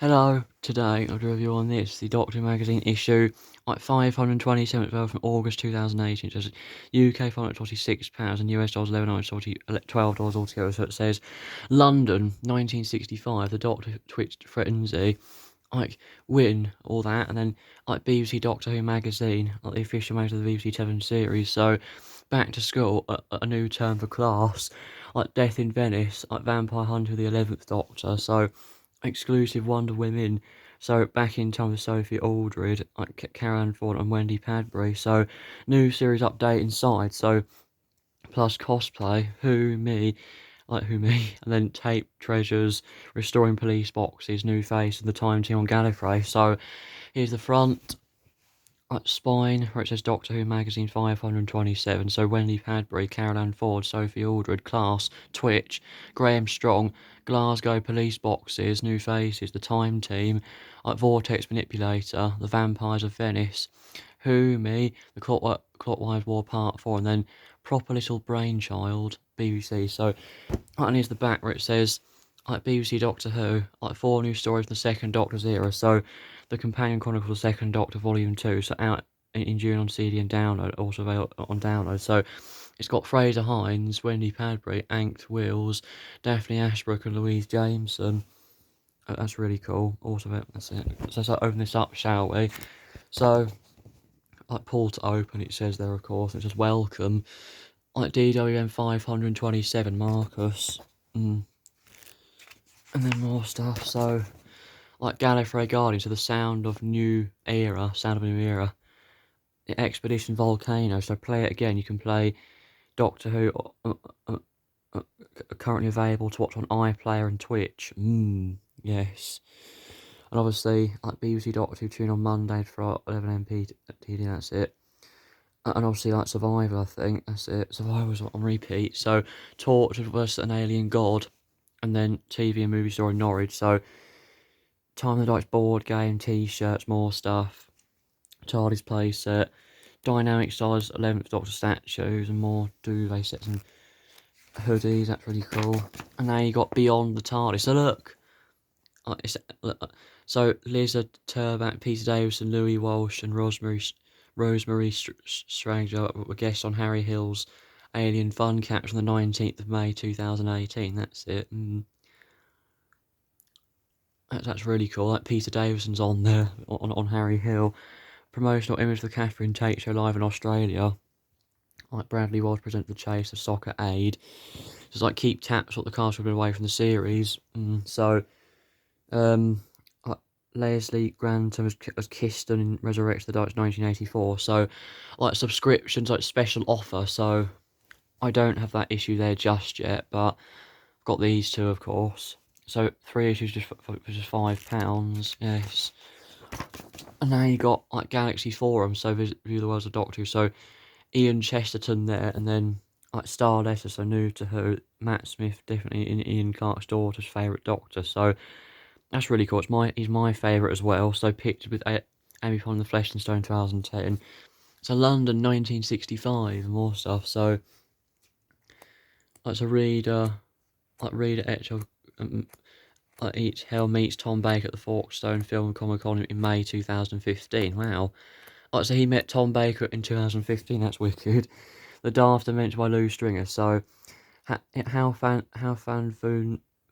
Hello, today I'll do a review on this, the Doctor Who magazine issue, like 527 from August 2018. It says UK £546 and US dollars 11 $12 altogether. So it says London 1965, the Doctor twitched frenzy, like win all that, and then like BBC Doctor Who magazine, like the official magazine of the BBC television series. So back to school, a new term for class, like Death in Venice, like Vampire Hunter, the 11th Doctor. So exclusive Wonder Women. So back in time with Sophie Aldred, like Karen Ford and Wendy Padbury. So new series update inside. So plus cosplay, who me, and then tape treasures, restoring police boxes, new face, and the time team on Gallifrey. So here's the front. Spine, where it says Doctor Who Magazine 527, so Wendy Padbury, Carol Ford, Sophie Aldred, Class, Twitch, Graham Strong, Glasgow Police Boxes, New Faces, The Time Team, Vortex Manipulator, The Vampires of Venice, Who, Me, The Clockwise War Part 4, and then Proper Little Brainchild, BBC. So, and here's the back where it says BBC Doctor Who, 4 new stories from the Second Doctor's era. So, the Companion Chronicles of the Second Doctor Volume 2, so out in June on CD and download, also available on download. So, it's got Fraser Hines, Wendy Padbury, Ankt Wills, Daphne Ashbrook, and Louise Jameson. That's really cool. Also, that's it. So let's open this up, shall we? So, pull to open, it says there, of course. It says welcome. DWM 527, Marcus. And then more stuff. So, Gallifrey Guardians, so the sound of a new era. The Expedition Volcano, so play it again. You can play Doctor Who, currently available to watch on iPlayer and Twitch. Yes. And obviously, BBC Doctor Who tune on Monday for 11 TD, that's it. And obviously, Survivor, I think, that's it. Survivor's on repeat. So, Torture versus an Alien God, and then TV and movie story Norwich. So, Time of the Dice board game, t-shirts, more stuff. TARDIS playset, Dynamic Stars, 11th Doctor statues, and more duvet sets and hoodies. That's really cool. And now you got Beyond the TARDIS. So look, so Lizard, Turbat, Peter Davison, Louis Walsh, and Rosemary Stranger were guests on Harry Hill's Alien Fun Capture on the 19th of May 2018. That's it. That's really cool. Peter Davison's on there on Harry Hill. Promotional image for the Catherine Tate show live in Australia. Bradley Walsh presents the chase of Soccer Aid. Just keep taps what the cast have been away from the series. Leslie Grantham was kissed and resurrected the Dutch 1984. So subscriptions, special offer. So I don't have that issue there just yet, but I've got these two, of course. So 3 issues just for just £5. Yes. And now you got Galaxy Forum, so view the worlds of Doctor Who. So Ian Chesterton there, and then Star Letter, so new to Who. Matt Smith, definitely in Ian Clarke's daughter's favourite Doctor. So that's really cool. He's my favourite as well. So pictured with Amy Pond, The Flesh and Stone 2010. So London 1965 and more stuff. So a reader, reader Etchell. Each Hell meets Tom Baker at the Folkestone Film and Comic Con in May 2015. Wow. So he met Tom Baker in 2015. That's wicked. The Daft Dimension by Lou Stringer. So, how fan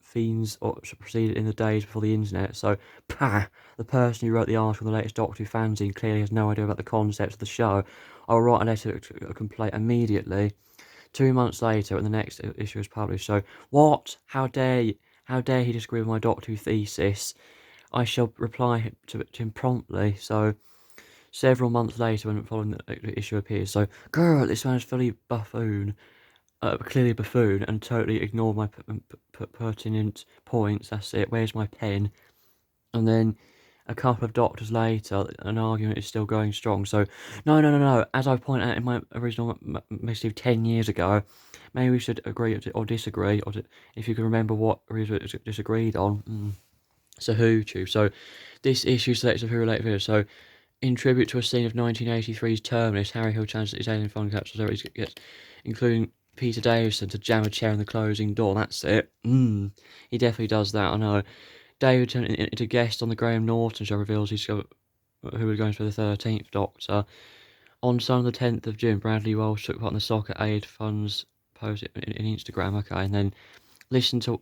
fiends proceeded in the days before the internet. So, the person who wrote the article in the latest Doctor Who fanzine clearly has no idea about the concepts of the show. I will write a letter to complaint immediately. 2 months later, and the next issue is published. So, what? How dare he disagree with my Doctor Who thesis? I shall reply to him promptly. So, several months later, when following the issue appears, so, girl, this man is fully clearly a buffoon, and totally ignored my pertinent points. That's it. Where's my pen? And then a couple of doctors later, an argument is still going strong. So, no. As I pointed out in my original missive 10 years ago, maybe we should agree or disagree, if you can remember what we disagreed on. So, WhoTube. So, this issue selects a Who related video. So, in tribute to a scene of 1983's Terminus, Harry Hill challenges his alien fun capture series, including Peter Davison, to jam a chair in the closing door. That's it. He definitely does that, I know. David turned into guest on the Graham Norton show, reveals who was going to be the 13th Doctor. On Sunday the 10th of June, Bradley Walsh took part in the Soccer Aid Fund's post in Instagram, okay, and then listen to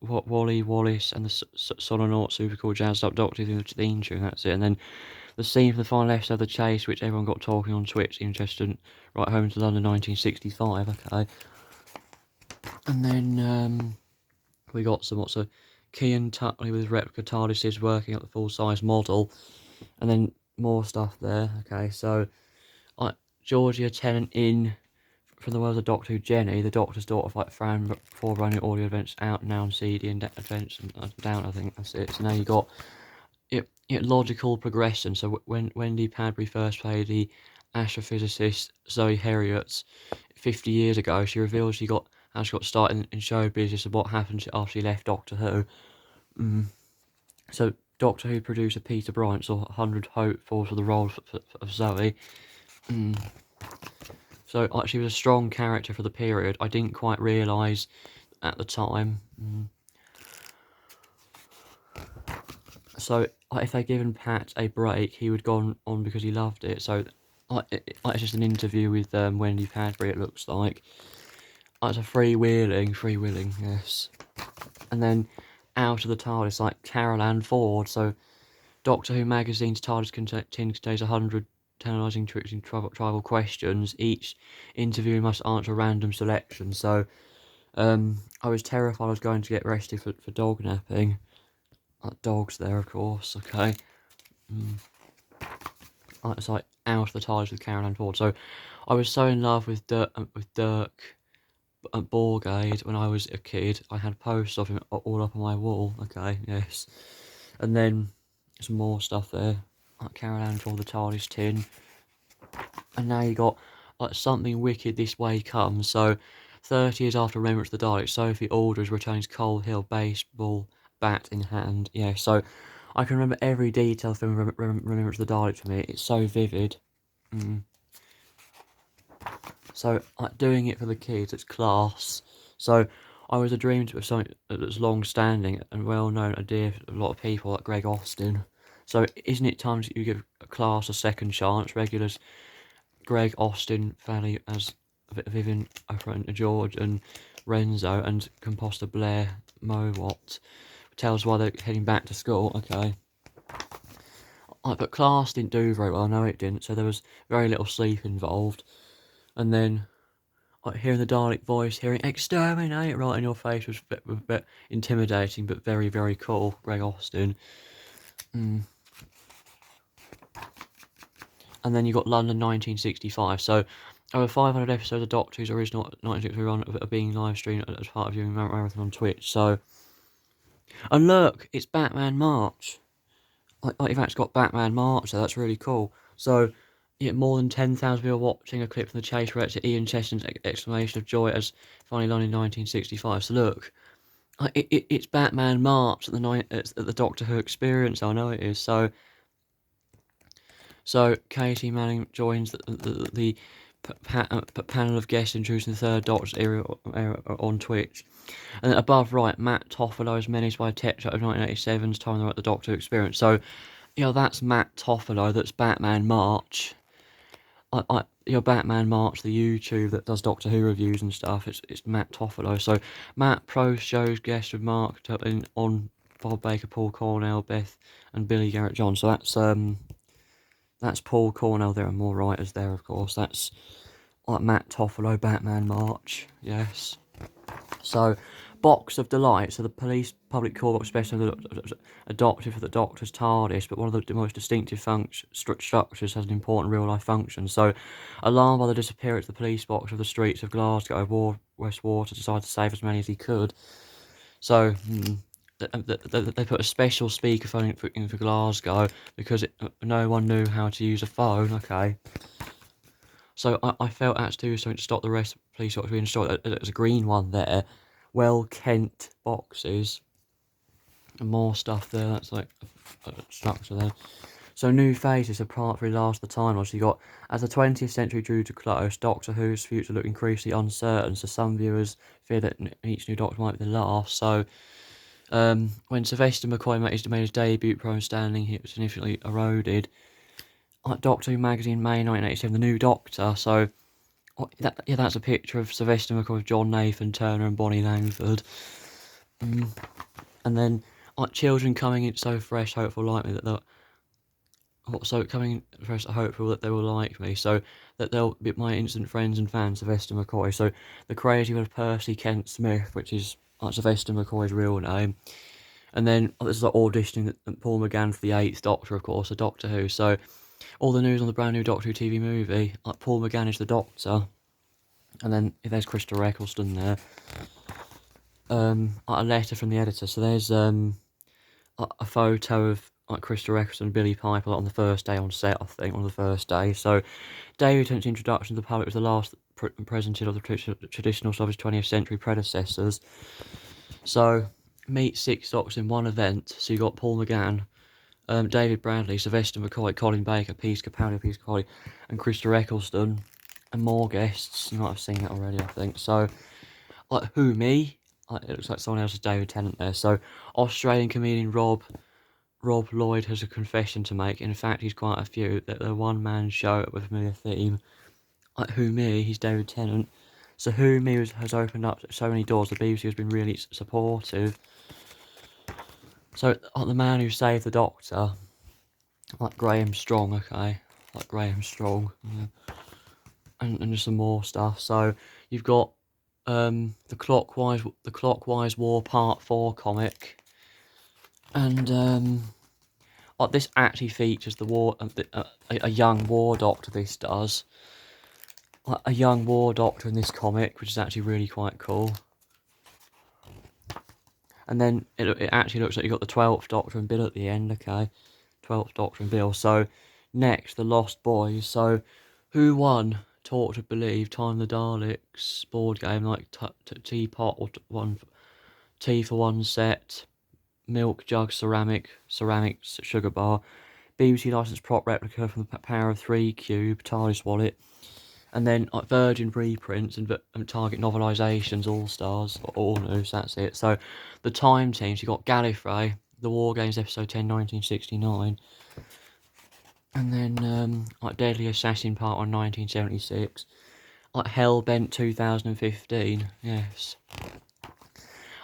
what Wally Wallace and the Sononaut super cool jazzed up Doctor Who theme tune, that's it. And then the scene from the final episode of The Chase, which everyone got talking on Twitch, interested, right home to London 1965, okay. And then we got some lots of Kean Tutley with replica TARDISes working up the full-size model, and then more stuff there, okay. So Georgia Tennant in from the world of Doctor Who, Jenny, the Doctor's daughter, like Fran, for running audio events out now on CD and events and down, I think that's it. So now you got it logical progression. So when Wendy Padbury first played the astrophysicist Zoe Heriot 50 years ago, she revealed how she got started in show business and what happened after she left Doctor Who. So Doctor Who producer Peter Bryant saw 100 hopefuls for the role of Zoe. So she was a strong character for the period. I didn't quite realise at the time. So if they'd given Pat a break, he would gone on because he loved it. So it's just an interview with Wendy Padbury, it looks like. It's a freewheeling, yes. And then out of the TARDIS, like Carol Ann Ford. So Doctor Who magazine's TARDIS contains 100 tantalising tricks and tribal questions. Each interviewer must answer a random selection. So I was terrified I was going to get arrested for dog napping. Dogs there, of course, okay. It's like out of the TARDIS with Carol Ann Ford. So I was so in love with Dirk Borgade when I was a kid. I had posters of him all up on my wall, okay, yes. And then some more stuff there, like Carol Ann Ford, the TARDIS tin. And now you got like Something Wicked This Way Comes. So 30 years after Remembrance of the Daleks, Sophie Alders returns Coal Hill, baseball bat in hand. Yeah, so I can remember every detail from Remembrance of the Daleks for me. It's so vivid. So doing it for the kids, it's class. So I was a dream of something that's long-standing and well-known, a dear a lot of people like Greg Austin. So isn't it time that you give a class a second chance? Regulars Greg Austin, Fanny as Vivian, George and Renzo, and composter Blair Mowat tells why they're heading back to school, okay. But class didn't do very well, no it didn't, so there was very little sleep involved. And then hearing the Dalek voice, hearing exterminate right in your face was a bit intimidating, but very, very cool. Greg Austin. And then you got London 1965. So over 500 episodes of Doctor Who's original 1963 run are being live streamed as part of your marathon on Twitch. So, and look, it's Batman March. You've actually got Batman March, so that's really cool. So, more than 10,000 people watching a clip from The Chase where it's Ian Chesterton's exclamation of joy as finally London in 1965. So look, it's Batman March at the Doctor Who experience. I know it is. So Katie Manning joins the panel of guests introducing the third Doctor's era on Twitch. And then above right, Matt Toffolo is menaced by a tech shot of 1987's Time at the Doctor Who experience. So, that's Matt Toffolo, that's Batman March. Batman March, the YouTube that does Doctor Who reviews and stuff, it's Matt Toffolo. So Matt Pro shows guests with Mark on Bob Baker, Paul Cornell, Beth and Billy Garrett John. So that's Paul Cornell there and more writers there, of course. That's Matt Toffolo, Batman March, yes. So Box of Delight, so the police public call box special adopted for the Doctor's TARDIS, but one of the most distinctive structures has an important real-life function. So, alarmed by the disappearance of the police box of the streets of Glasgow, Westwater decided to save as many as he could. So, they put a special speakerphone in for Glasgow because no one knew how to use a phone, okay. So I felt I had to do something to stop the rest of the police box being destroyed. There's a green one there. Well Kent boxes. And more stuff there. That's like a structure there. So new phases apart for the last of the time. So you got, as the 20th century drew to close, Doctor Who's future looked increasingly uncertain. So some viewers fear that each new Doctor might be the last. So When Sylvester McCoy made his debut pro standing, he was significantly eroded. Doctor Who magazine, May 1987, The New Doctor. So, that's a picture of Sylvester McCoy, John Nathan Turner, and Bonnie Langford. And then, children coming in so fresh, hopeful, like me, that they'll. So coming fresh, hopeful that they will like me, so that they'll be my instant friends and fans, Sylvester McCoy. So the crazy one of Percy Kent Smith, which is Sylvester McCoy's real name. And then this is auditioning Paul McGann for the 8th Doctor, of course, the Doctor Who. So all the news on the brand new Doctor Who TV movie, Paul McGann is the Doctor. And then there's Christopher Eccleston there. A letter from the editor. So there's a photo of Christopher Eccleston and Billy Piper on the first day on set, I think, on the first day. So David Tennant's introduction to the public was the last presented of the traditional of his 20th century predecessors. So meet 6 Doctors in one event. So you got Paul McGann, David Bradley, Sylvester McCoy, Colin Baker, Peter Capaldi, and Christopher Eccleston, and more guests. You might have seen that already, I think. So, who, me? It looks like someone else is David Tennant there. So, Australian comedian Rob Lloyd has a confession to make. In fact, he's quite a few. That they're one-man show with a familiar theme. Who, me? He's David Tennant. So, Who, me has opened up so many doors. The BBC has been really supportive. So, the man who saved the Doctor, Graham Strong, okay? Graham Strong. Yeah. And just some more stuff. So, you've got the Clockwise War Part 4 comic. And, this actually features the war, a young war doctor, this does. A young war doctor in this comic, which is actually really quite cool. And then it actually looks like you got the 12th Doctor and Bill at the end, okay? 12th Doctor and Bill. So, next, The Lost Boys. So, who won? Taught to Believe, Time the Daleks board game, teapot, or tea for one set, milk jug, ceramic sugar bar, BBC licensed prop replica from the Power of 3 cube, TARDIS wallet, and then Virgin reprints and Target novelisations, All Stars, All News, that's it. So the Time teams, you got Gallifrey, The War Games episode 10, 1969, and then Deadly Assassin Part 1, 1976, Hellbent 2015, yes.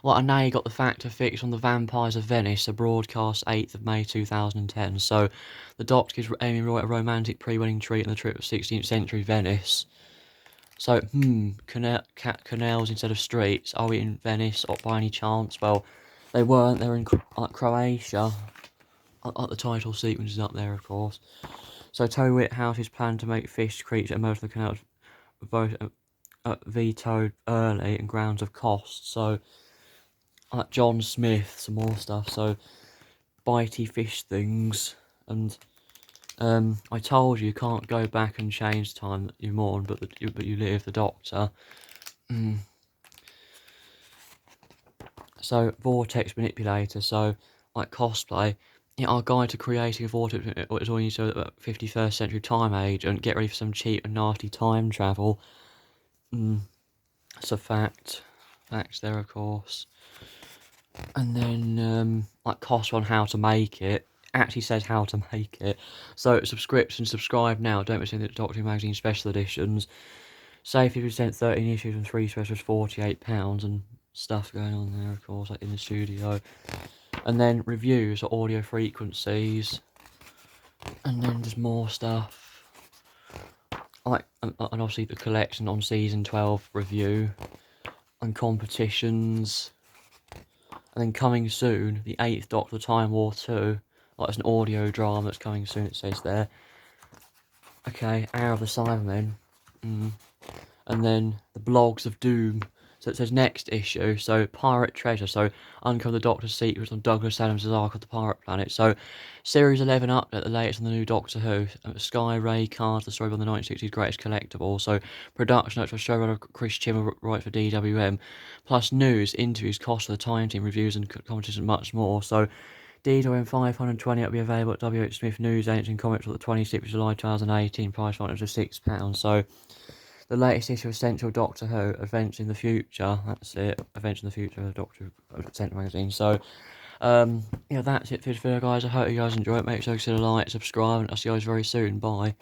And now you got the fact of fiction on the Vampires of Venice, a broadcast 8th of May 2010. So the Doctor gives Amy Roy a romantic pre-wedding treat on the trip of 16th century Venice. So, canals instead of streets. Are we in Venice or by any chance? Well, they weren't. They were in Croatia. The title sequence is up there, of course. So Toe Whithouse's plan to make fish creature emerge from the canal was vetoed early in grounds of cost. So, John Smith, some more stuff. So, bitey fish things, and I told you can't go back and change time that you mourn, but you live. The Doctor. So, vortex manipulator. So, cosplay. Our guide to creating a vortex is all you need to do 51st century time agent. Get ready for some cheap and nasty time travel. That's a fact. Facts there, of course. And then, cost on how to make it. Actually says how to make it. So, subscribe now. Don't miss any of the Doctor Who magazine special editions. Save 50%, 13 issues and 3 specials, £48, and stuff going on there, of course, in the studio. And then reviews or audio frequencies. And then there's more stuff. And obviously the collection on season 12 review. And competitions. And then coming soon, the 8th Doctor, Time War 2. It's an audio drama that's coming soon, it says there. Okay, Hour of the Cybermen. And then the Blogs of Doom. So it says next issue, so Pirate Treasure. So uncover the Doctor's secrets on Douglas Adams' Ark of the Pirate Planet. So Series 11 update, the latest on the new Doctor Who. Sky Ray cards, the story of the 1960s greatest collectible. So production notes for showrunner Chris Chimmer, right for DWM. Plus news, interviews, cost of the Time Team, reviews and commentaries and much more. So DWM 520 will be available at WH Smith News Agency and Comics on the 26th of July 2018. Price finder of £6. So the latest issue of Essential Doctor Who, Adventure in the Future. That's it, Adventure in the Future, Doctor Essential magazine. So, yeah, that's it for this video, guys. I hope you guys enjoy it. Make sure you like, subscribe, and I'll see you guys very soon. Bye.